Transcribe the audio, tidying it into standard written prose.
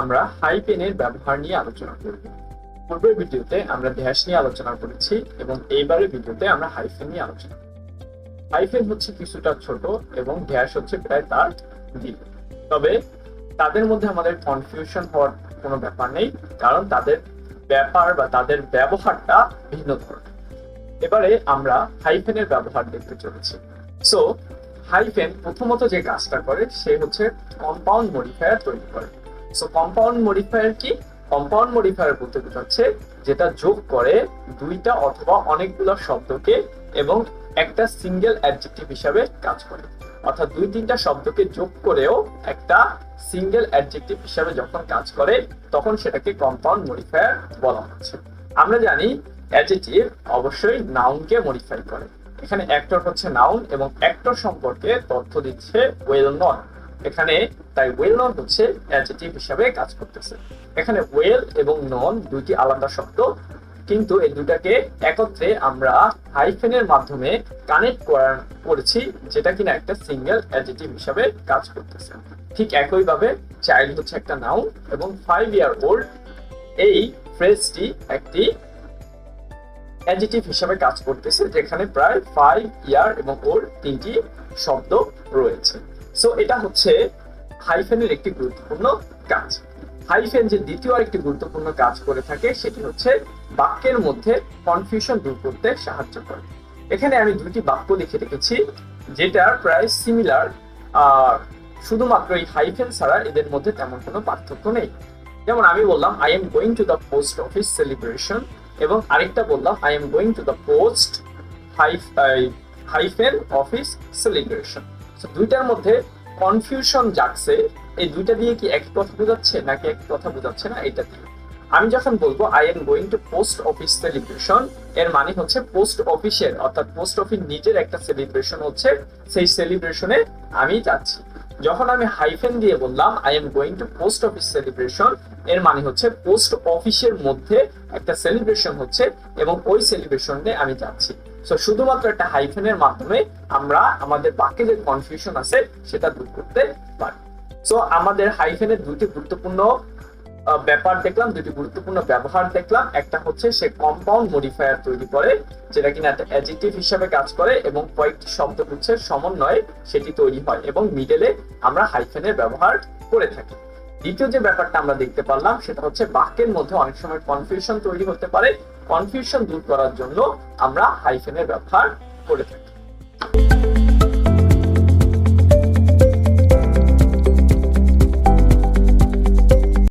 আমরা হাইফেনের ব্যবহার নিয়ে আলোচনা করব। পূর্বের ভিডিওতে আমরা ড্যাশ নিয়ে আলোচনা করেছি এবং এইবারের ভিডিওতে আমরা হাইফেন নিয়ে আলোচনা করব। হাইফেন হচ্ছে কিছুটা ছোট এবং ড্যাশ হচ্ছে প্রায় তার দ্বিগুণ। তবে তাদের মধ্যে আমাদের কনফিউশন হওয়ার কোনো ব্যাপার নেই, কারণ তাদের ব্যাপার বা তাদের ব্যবহারটা ভিন্ন ধরনের। এবারে আমরা হাইফেনের ব্যবহার দেখতে চলেছি। সো হাইফেন প্রথমত যে কাজটা করে সে হচ্ছে কম্পাউন্ড মডিফায়ার তৈরি করে। সো কম্পাউন্ড মডিফায়ার কি? কম্পাউন্ড মডিফায়ার বলতে বোঝাচ্ছে যেটা যোগ করে দুইটা অথবা অনেকগুলো শব্দকে এবং একটা সিঙ্গেল অ্যাডজেক্টিভ হিসাবে কাজ করে। অর্থাৎ দুই তিনটা শব্দকে যোগ করেও একটা সিঙ্গেল অ্যাডজেক্টিভ হিসাবে যখন কাজ করে তখন সেটাকে কম্পাউন্ড মডিফায়ার বলা হচ্ছে। আমরা জানি অ্যাডজেক্টিভ অবশ্যই নাউনকে মডিফাই করে। এখানে অ্যাক্টর হচ্ছে নাউন এবং অ্যাক্টর সম্পর্কে তথ্য দিচ্ছে ওয়েল নন। এখানে তাই ওয়েল নন হচ্ছে অ্যাডজেক্টিভ হিসাবে কাজ করতেছে। এখানে ওয়েল এবং নন দুইটি আলাদা শব্দ, কিন্তু এই দুটাকে একত্রে আমরা হাইফেনের মাধ্যমে কানেক্ট করেছি, যেটা কিনা একটা সিঙ্গেল অ্যাডজেক্টিভ হিসাবে কাজ করতেছে। ঠিক একইভাবে চাইল্ড হচ্ছে একটা নাউন এবং 5 year old এই ফ্রেজটি একটি অ্যাডজেক্টিভ হিসাবে কাজ করতেছে, যেখানে প্রায় 5 year এবং ওল্ড তিনটি শব্দ রয়েছে। সো এটা হচ্ছে হাইফেনের একটি গুরুত্বপূর্ণ কাজ। হাইফেন যে দ্বিতীয় আরেকটি গুরুত্বপূর্ণ কাজ করে থাকে সেটি হচ্ছে বাক্যের মধ্যে কনফিউশন দূর করতে সাহায্য করে। এখানে আমি দুটি বাক্য লিখে রেখেছি যেটার প্রায় সিমিলার, শুধুমাত্র এই হাইফেন ছাড়া এদের মধ্যে তেমন কোনো পার্থক্য নেই। যেমন আমি বললাম I am going to the post office celebration, এবং আরেকটা বললাম I am going to the post hyphen office celebration. So দুইটার মধ্যে কনফিউশন জাগছে, এই দুইটা দিয়ে কি এক কথা বোঝাচ্ছে নাকি এক কথা বোঝাচ্ছে না, এটা দিয়ে আমি যখন বলবো I am going to post office celebration, এর মানে হচ্ছে পোস্ট অফিসের অর্থাৎ পোস্ট অফিস নিজের একটা সেলিব্রেশন হচ্ছে, সেই সেলিব্রেশনে আমি যাচ্ছি। যখন আমি হাইফেন দিয়ে বললাম I am going to post office celebration, এর মানে হচ্ছে পোস্ট অফিসের মধ্যে একটা সেলিব্রেশন হচ্ছে এবং ওই সেলিব্রেশনে আমি যাচ্ছি। সো শুধুমাত্র একটা হাইফেনের মাধ্যমে আমরা আমাদের বাক্যে যে কনফিউশন আছে সেটা দূর করতে পারি। সো আমাদের হাইফেনের দুটি গুরুত্বপূর্ণ ব্যাপার দেখলাম, দুটি গুরুত্বপূর্ণ ব্যবহার দেখলাম। একটা হচ্ছে সে কম্পাউন্ড মডিফায়ার তৈরি করে, যেটা কিনা একটা অ্যাডজেক্টিভ হিসাবে কাজ করে এবং কয়েকটি শব্দগুচ্ছের সমন্বয়ে সেটি তৈরি হয় এবং মিডলে আমরা হাইফেনের ব্যবহার করে থাকি। দ্বিতীয় যে ব্যাপারটা আমরা দেখতে পারলাম সেটা হচ্ছে বাক্যের মধ্যে অনেক সময় কনফিউশন তৈরি হতে পারে, কনফিউশন দূর করার জন্য আমরা হাইফেনের ব্যবহার করে থাকি।